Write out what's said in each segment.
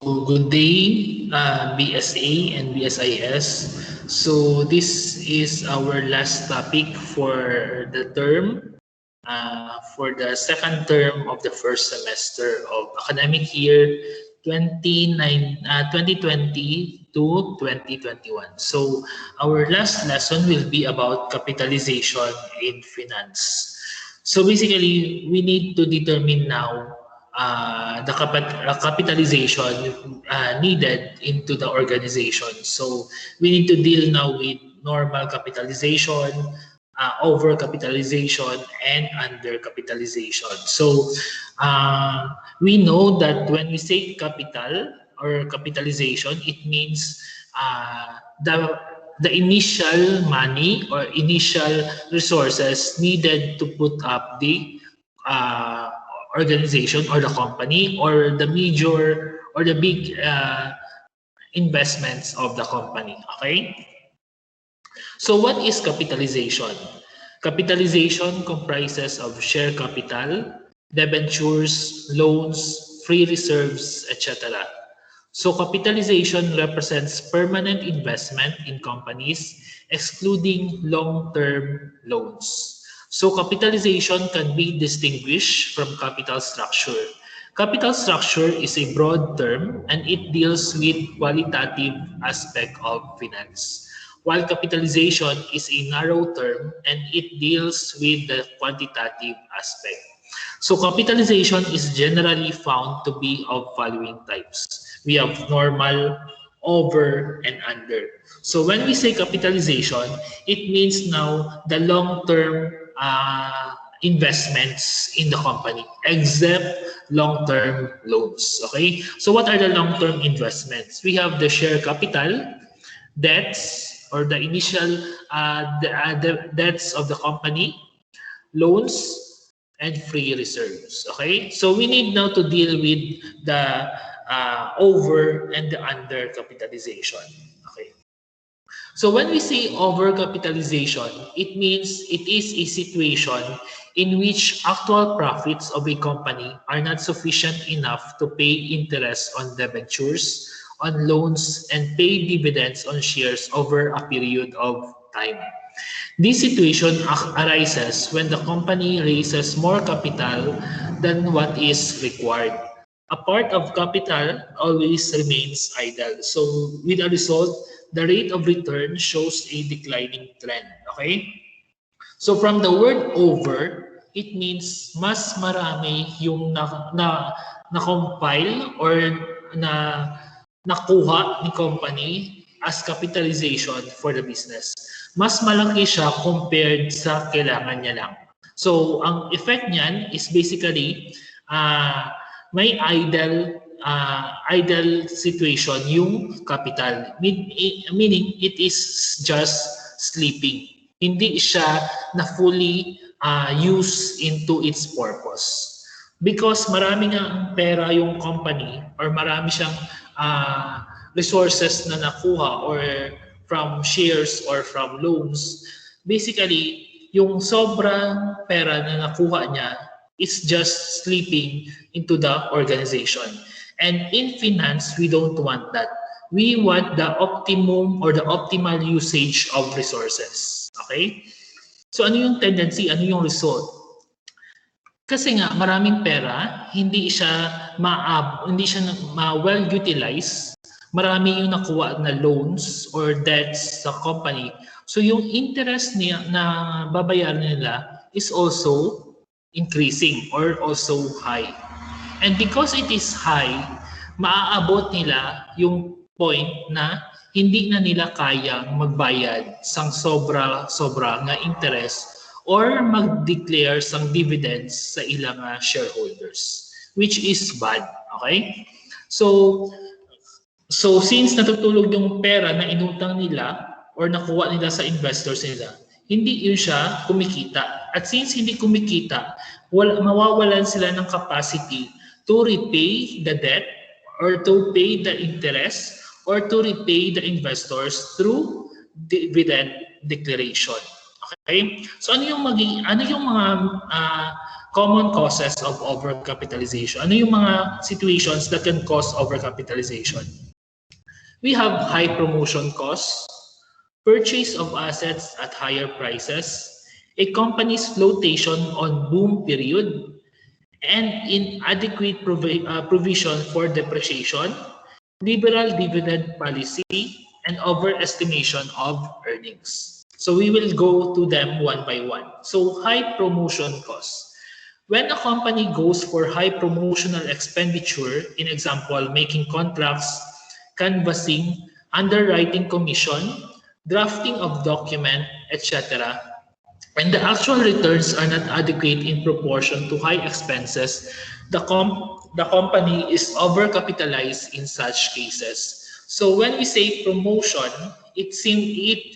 Good day, BSA and BSIS. So this is our last topic for the term, for the second term of the first semester of academic year 2020 to 2021. So our last lesson will be about capitalization in finance. So basically, we need to determine now the capitalization needed into the organization. So we need to deal now with normal capitalization, overcapitalization, and undercapitalization. So we know that when we say capital or capitalization, it means the initial money or initial resources needed to put up the uh, organization or the company or the major or the big investments of the company. Okay? So what is capitalization? Capitalization comprises of share capital, debentures, loans, free reserves, etc. So capitalization represents permanent investment in companies, excluding long-term loans. So capitalization can be distinguished from capital structure. Capital structure is a broad term and it deals with qualitative aspect of finance, while capitalization is a narrow term and it deals with the quantitative aspect. So capitalization is generally found to be of following types. We have normal, over, and under. So when we say capitalization, it means now the long-term investments in the company, except long-term loans. Okay? So what are the long-term investments? We have the share capital, debts, or the initial the debts of the company, loans, and free reserves. Okay, so we need now to deal with the over and the under capitalization. Okay, so when we say overcapitalization, it means it is a situation in which actual profits of a company are not sufficient enough to pay interest on debentures, on loans, and pay dividends on shares over a period of time. This situation arises when the company raises more capital than what is required. A part of capital always remains idle. So with a result, the rate of return shows a declining trend. Okay? So from the word over, it means mas marami yung na-compile or na nakuha ni company as capitalization for the business. Mas malaki siya compared sa kailangan niya lang. So ang effect niyan is basically may idle situation yung capital. Meaning it is just sleeping. Hindi siya na fully used into its purpose. Because marami nga ang pera yung company or marami siyang resources na nakuha or from shares or from loans, basically, yung sobrang pera na nakuha niya is just sleeping into the organization. And in finance, we don't want that. We want the optimum or the optimal usage of resources. Okay? So ano yung tendency? Ano yung result? Kasi nga maraming pera, hindi siya well utilized. Marami yung nakuha na loans or debts sa company. So yung interest niya na babayaran nila is also increasing or also high. And because it is high, maaabot nila yung point na hindi na nila kayang magbayad sang sobra nga interest or mag-declare sang dividends sa ilang shareholders, which is bad. Okay? So since natutulog yung pera na inutang nila or nakuha nila sa investors nila, hindi yun siya kumikita. At since hindi kumikita, mawawalan sila ng capacity to repay the debt or to pay the interest or to repay the investors through dividend declaration. Okay? So ano yung mga common causes of overcapitalization. Ano yung mga situations that can cause overcapitalization? We have high promotion costs, purchase of assets at higher prices, a company's flotation on boom period, and inadequate provision for depreciation, liberal dividend policy, and overestimation of earnings. So we will go to them one by one. So high promotion costs. When a company goes for high promotional expenditure, in example, making contracts, canvassing, underwriting commission, drafting of document, etc., and the actual returns are not adequate in proportion to high expenses, the company is overcapitalized in such cases. So when we say promotion, it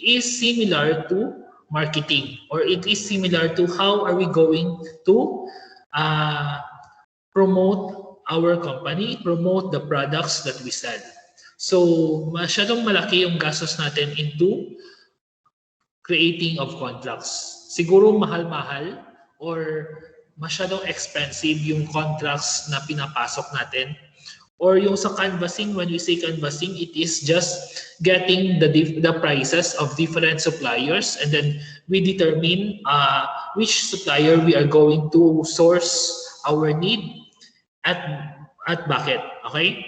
is similar to marketing, or it is similar to how are we going to uh, promote our company, promote the products that we sell. So masyadong malaki yung gastos natin into creating of contracts. Siguro mahal-mahal or masyadong expensive yung contracts na pinapasok natin. Or yung sa canvassing, when we say canvassing, it is just getting the prices of different suppliers, and then we determine which supplier we are going to source our need at bakit. Okay?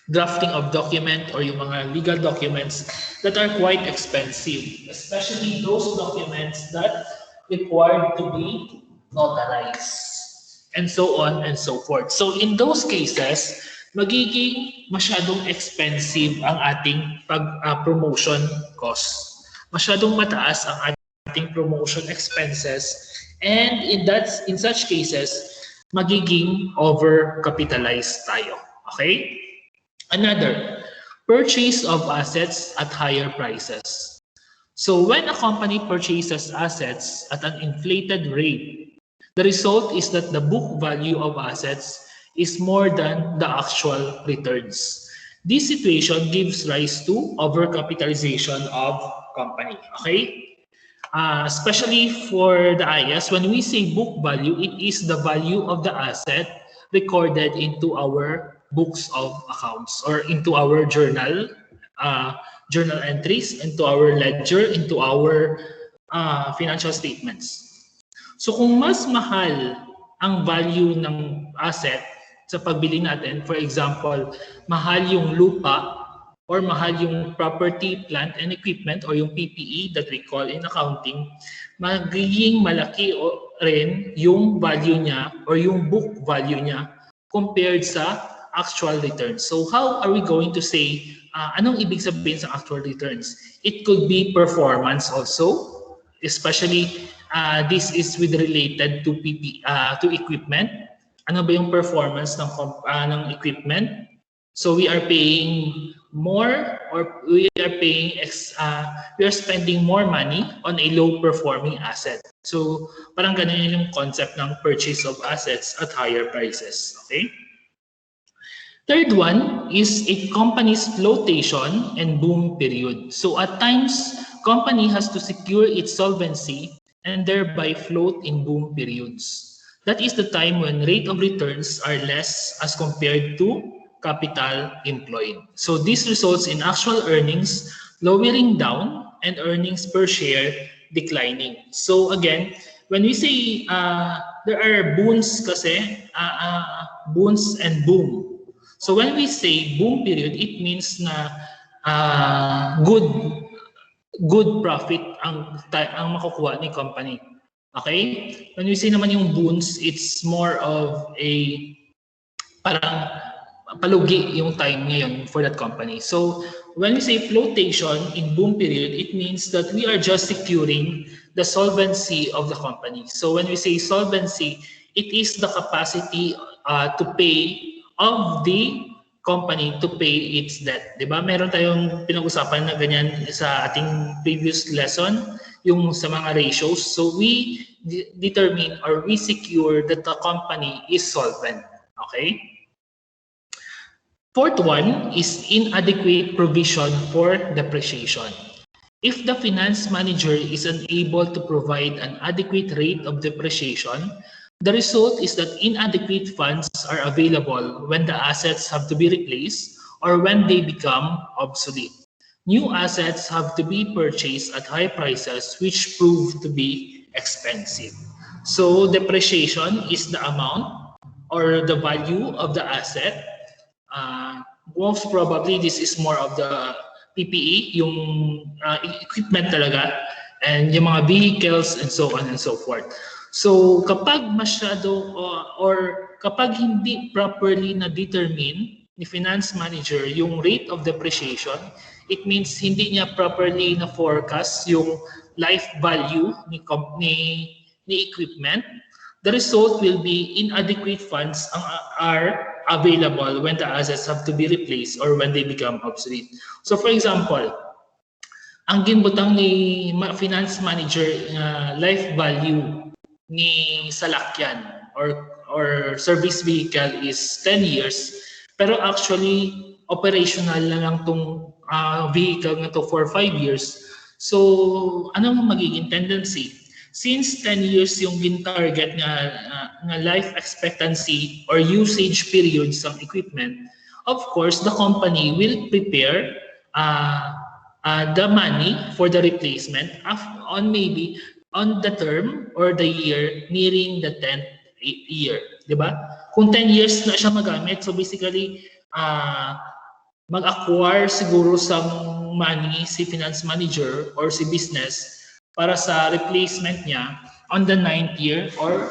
Drafting of document or yung mga legal documents that are quite expensive, especially those documents that required to be notarized, and so on and so forth. So in those cases, magiging masyadong expensive ang ating promotion cost. Masyadong mataas ang ating promotion expenses, and in such cases, magiging overcapitalized tayo. Okay? Another, purchase of assets at higher prices. So when a company purchases assets at an inflated rate, the result is that the book value of assets is more than the actual returns. This situation gives rise to overcapitalization of company. Okay? Especially for the IS, when we say book value, it is the value of the asset recorded into our books of accounts or into our journal entries, into our ledger, into our financial statements. So kung mas mahal ang value ng asset sa pagbili natin, for example, mahal yung lupa or mahal yung property, plant, and equipment or yung PPE that we call in accounting, magiging malaki rin yung value niya or yung book value niya compared sa actual returns. So how are we going to say, anong ibig sabihin sa actual returns? It could be performance also, especially this is with related to to equipment. Ano ba yung performance ng equipment? So we are paying more, or we are spending more money on a low performing asset. So parang ganun yung concept ng purchase of assets at higher prices. Okay? Third one is a company's flotation and boom period. So at times, company has to secure its solvency and thereby float in boom periods. That is the time when rate of returns are less as compared to capital employed. So this results in actual earnings lowering down and earnings per share declining. So again, when we say there are boons kasi, boons and boom. So when we say boom period, it means na good profit ang makukuha ni company. Okay? When we say naman yung boons, it's more of a parang palugi yung time ngayon for that company. So when we say flotation in boom period, it means that we are just securing the solvency of the company. So when we say solvency, it is the capacity to pay of the company to pay its debt. Diba? Meron tayong pinag-usapan na ganyan sa ating previous lesson, yung sa mga ratios. So we determine or we secure that the company is solvent. Okay? Fourth one is inadequate provision for depreciation. If the finance manager is unable to provide an adequate rate of depreciation, The result is that inadequate funds are available when the assets have to be replaced or when they become obsolete. New assets have to be purchased at high prices, which prove to be expensive. So depreciation is the amount or the value of the asset. Most probably, this is more of the PPE, yung equipment talaga, and yung mga vehicles and so on and so forth. So kapag masyado or kapag hindi properly na-determine ni finance manager yung rate of depreciation, it means hindi niya properly na-forecast yung life value ni equipment. The result will be inadequate funds are available when the assets have to be replaced or when they become obsolete. So for example, ang ginbutang ni finance manager life value ni salakyan or service vehicle is 10 years, pero actually operational na lang tong vehicle na to for 5 years. So anong magiging tendency? Since 10 years yung gin-target nga life expectancy or usage periods ng equipment, of course, the company will prepare the money for the replacement on maybe on the term or the year nearing the 10th year. Diba? Kung 10 years na siya magamit, so basically, mag-acquire siguro sa money si finance manager or si business para sa replacement niya on the 9th year or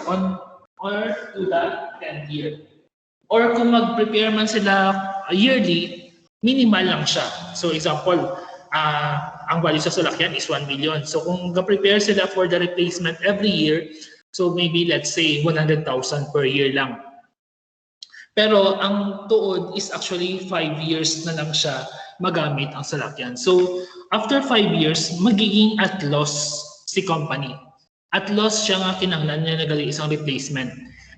to the 10th year. Or kung mag-prepare man sila yearly, minimal lang siya. So example, ang value sa salakyan is 1 million. So kung mag-prepare sila for the replacement every year, so maybe let's say 100,000 per year lang. Pero ang tuod is actually 5 years na lang siya magamit ang salakyan. So after 5 years, magiging at loss si company. At loss siya nga kinahanglan niya nagali isang replacement.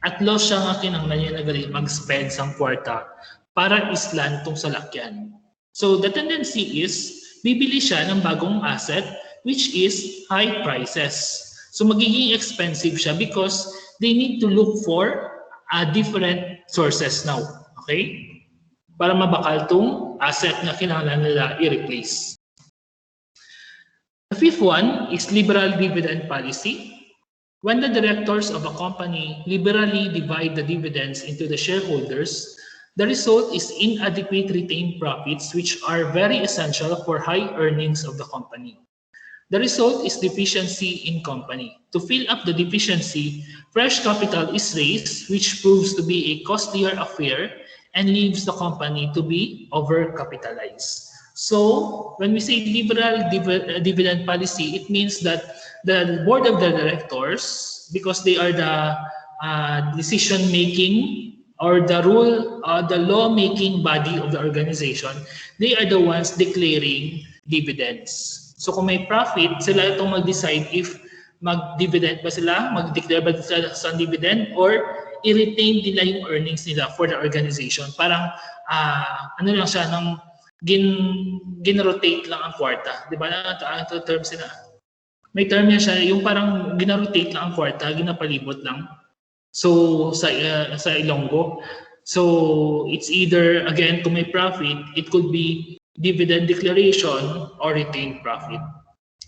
At loss siya nga kinahanglan niya nagali mag-spend sang kwarta para islan tong salakyan. So the tendency is bibili siya ng bagong asset which is high prices. So magiging expensive siya because they need to look for different sources now. Okay? Para mabakal tong asset na kinahanglan nila i-replace. The fifth one is liberal dividend policy. When the directors of a company liberally divide the dividends into the shareholders, the result is inadequate retained profits, which are very essential for high earnings of the company. The result is deficiency in company. To fill up the deficiency, fresh capital is raised, which proves to be a costlier affair and leaves the company to be overcapitalized. So, when we say liberal dividend policy, it means that the board of the directors, because they are the decision-making or the law-making body of the organization, they are the ones declaring dividends. So kung may profit, sila itong mag-decide if mag-dividend ba sila, mag-declare ba sila sa dividend, or i-retain nila yung earnings nila for the organization. Parang ano lang siya, nang gin-rotate lang ang kwarta. Di ba na ito term sila? May term niya siya, yung parang gina-rotate lang ang kwarta, ginapalibot lang. So sa Ilonggo. So it's either, again, kung may profit, it could be dividend declaration or retained profit.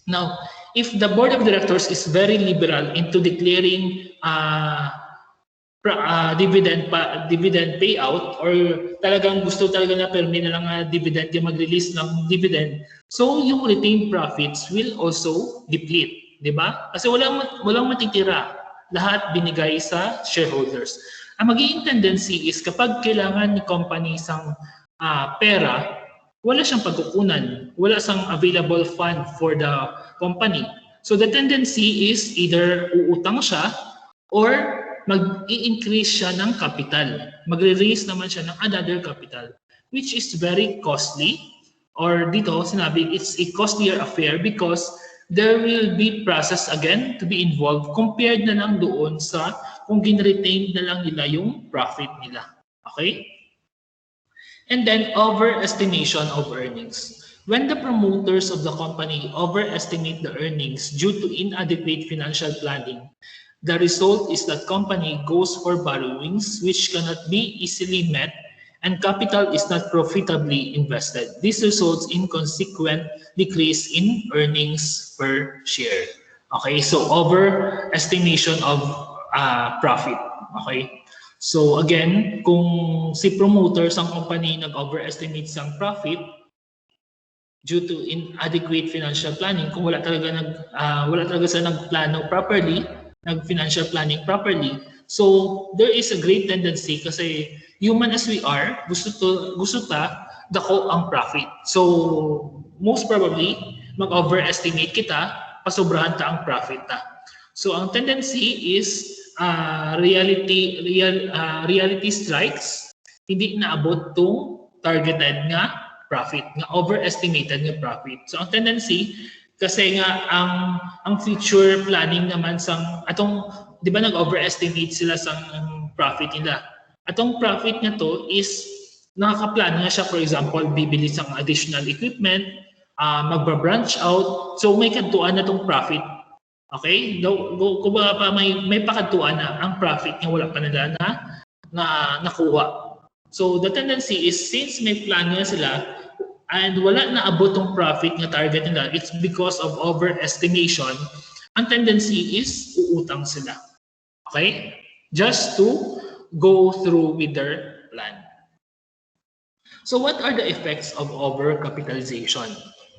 Now, if the board of directors is very liberal into declaring dividend payout, or talagang gusto talaga na permi na lang dividend yung mag-release ng dividend, so yung retained profits will also deplete, di ba? Kasi walang matitira, lahat binigay sa shareholders. Ang magiging tendency is kapag kailangan ni company isang pera, wala siyang pagkukunan, wala siyang available fund for the company. So the tendency is either uutang siya or mag-i-increase siya ng capital. Magre-raise naman siya ng another capital, which is very costly, or dito sinabi it's a costlier affair because there will be process again to be involved compared na lang doon sa kung gin-retain na lang nila yung profit nila. Okay? And then overestimation of earnings. When the promoters of the company overestimate the earnings due to inadequate financial planning, The result is that company goes for borrowings which cannot be easily met and capital is not profitably invested. This results in consequent decrease in earnings per share. Okay, so overestimation of profit. Okay, so again, kung si promoter sa company nag-overestimate sang profit, due to inadequate financial planning, kung wala talaga sa nagplano properly, nag-financial planning properly, so there is a great tendency kasi human as we are, gusto ta dako ang profit. So most probably mag-overestimate kita, pasobrahan ta ang profit ta. So ang tendency is reality strikes, hindi naabot tong targeted nga profit, nga overestimated nga profit. So ang tendency kasi nga ang future planning naman sang atong, di ba, nag-overestimate sila sang profit nila. Atong profit nga to is nakaka-plan nga siya, for example, bibili sang additional equipment, magba-branch out, so may kadtuan na tong profit. Okay? Kung ba pa may pakadtuan na ang profit nga wala pa nila na nakuha. So the tendency is since may plan nga sila and wala na abot tong profit nga target nila, it's because of overestimation. Ang tendency is uutang sila. Okay? Just to go through with their plan. So what are the effects of overcapitalization?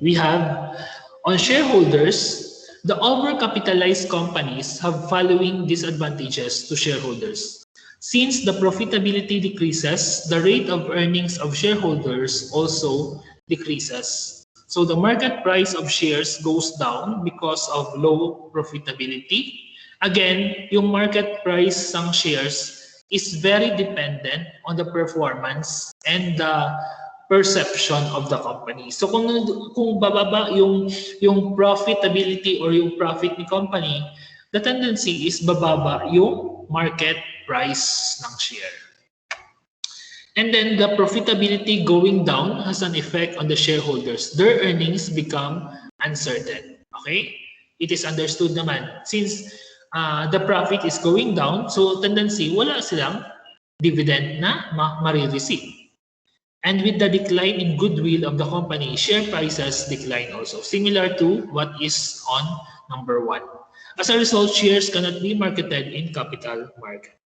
We have on shareholders, the overcapitalized companies have following disadvantages to shareholders. Since the profitability decreases, the rate of earnings of shareholders also decreases. So the market price of shares goes down because of low profitability. Again, yung market price ng shares is very dependent on the performance and the perception of the company. So kung bababa yung profitability or yung profit ni company, the tendency is bababa yung market price ng share. And then the profitability going down has an effect on the shareholders. Their earnings become uncertain. Okay? It is understood naman. Since the profit is going down, so tendency, wala silang dividend na ma-receive. And with the decline in goodwill of the company, share prices decline also, similar to what is on number 1. As a result, shares cannot be marketed in capital market.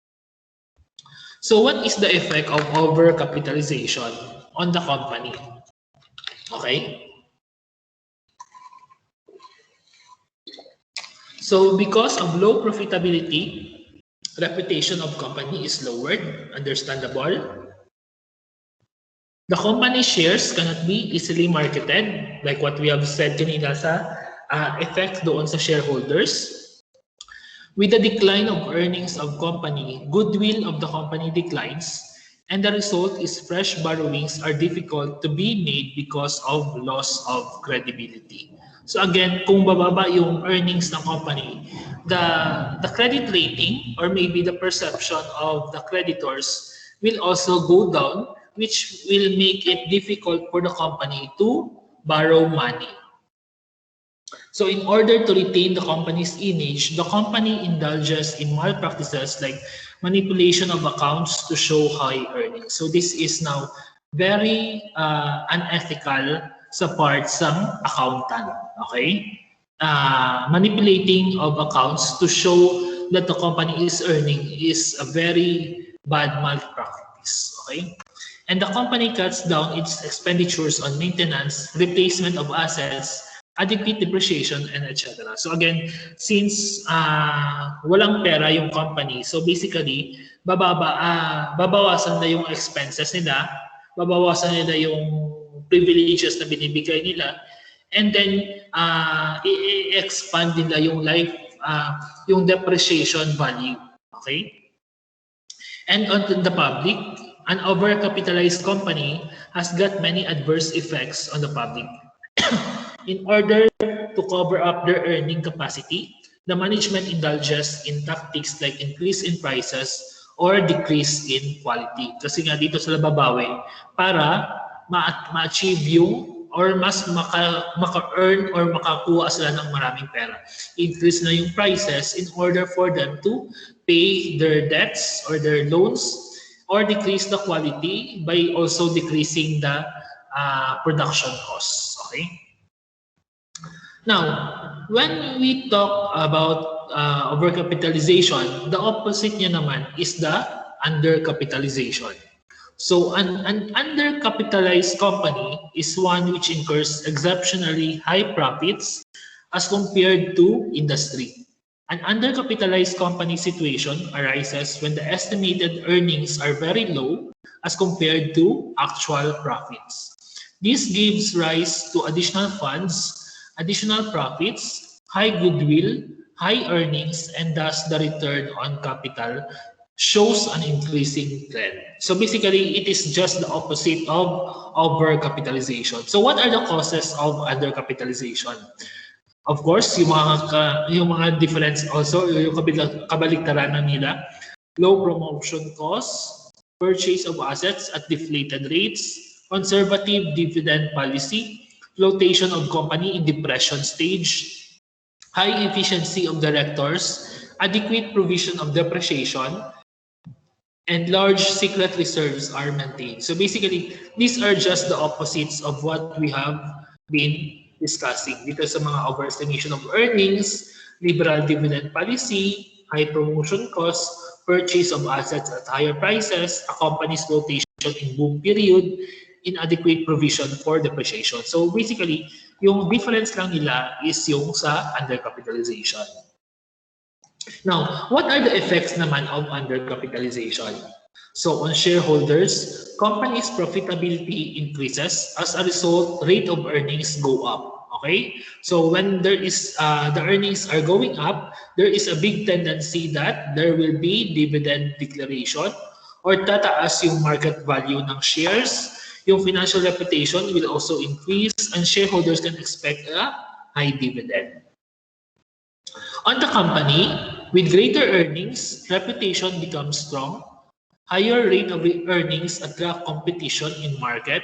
So what is the effect of overcapitalization on the company? Okay? So because of low profitability, reputation of company is lowered, understandable. The company shares cannot be easily marketed, like what we have said kanina sa effect doon sa shareholders. With the decline of earnings of company, goodwill of the company declines, and the result is fresh borrowings are difficult to be made because of loss of credibility. So again, kung bababa yung earnings ng company, the credit rating or maybe the perception of the creditors will also go down, which will make it difficult for the company to borrow money. So in order to retain the company's image, the company indulges in malpractices like manipulation of accounts to show high earnings. So this is now very unethical sa part ng accountant. Okay? Manipulating of accounts to show that the company is earning is a very bad malpractice. Okay? And the company cuts down its expenditures on maintenance, replacement of assets, adequate depreciation, and etc. So again, since walang pera yung company, so basically, babawasan na yung expenses nila, babawasan nila yung privileges na binibigay nila, and then i-expand nila yung yung depreciation value. Okay? And on the public, an overcapitalized company has got many adverse effects on the public. In order to cover up their earning capacity, the management indulges in tactics like increase in prices or decrease in quality. Kasi nga dito sila babawi para ma-achieve yung or mas maka-earn or makakuha sila ng maraming pera. Increase na yung prices in order for them to pay their debts or their loans or decrease the quality by also decreasing the production costs. Okay? Now, when we talk about overcapitalization, the opposite niya naman is the undercapitalization. So an undercapitalized company is one which incurs exceptionally high profits as compared to industry. An undercapitalized company situation arises when the estimated earnings are very low as compared to actual profits. This gives rise to additional funds, additional profits, high goodwill, high earnings, and thus the return on capital shows an increasing trend. So basically, it is just the opposite of overcapitalization. So what are the causes of undercapitalization? Of course, yung mga difference also, yung kabaligtaran na nila, low promotion costs, purchase of assets at deflated rates, conservative dividend policy, flotation of company in depression stage, high efficiency of directors, adequate provision of depreciation, and large secret reserves are maintained. So basically, these are just the opposites of what we have been discussing. Dito sa mga overestimation of earnings, liberal dividend policy, high promotion costs, purchase of assets at higher prices, a company's rotation in boom period, inadequate provision for depreciation. So basically, yung difference lang nila is yung sa undercapitalization. Now, what are the effects naman of undercapitalization? So on shareholders, companies' profitability increases. As a result, rate of earnings go up. Okay? So when there is the earnings are going up, there is a big tendency that there will be dividend declaration or tataas yung market value ng shares. Yung financial reputation will also increase and shareholders can expect a high dividend. On the company, with greater earnings, reputation becomes strong. Higher rate of earnings attract competition in market.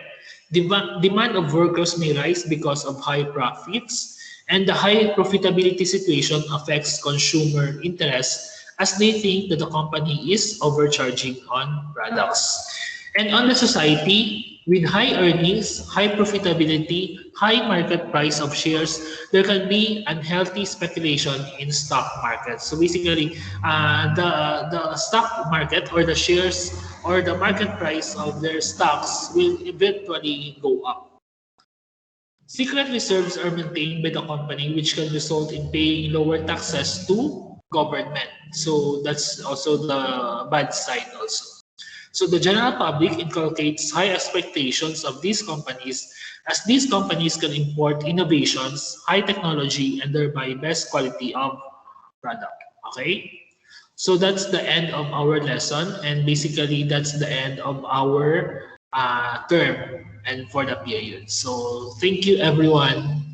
Demand of workers may rise because of high profits, and the high profitability situation affects consumer interest as they think that the company is overcharging on products. And on the society, with high earnings, high profitability, high market price of shares, there can be unhealthy speculation in stock markets. So basically, the stock market or the shares or the market price of their stocks will eventually go up. Secret reserves are maintained by the company, which can result in paying lower taxes to government. So that's also the bad side also. So the general public inculcates high expectations of these companies as these companies can import innovations, high technology, and thereby best quality of product. Okay? So that's the end of our lesson, and basically that's the end of our term and for the period. So thank you everyone.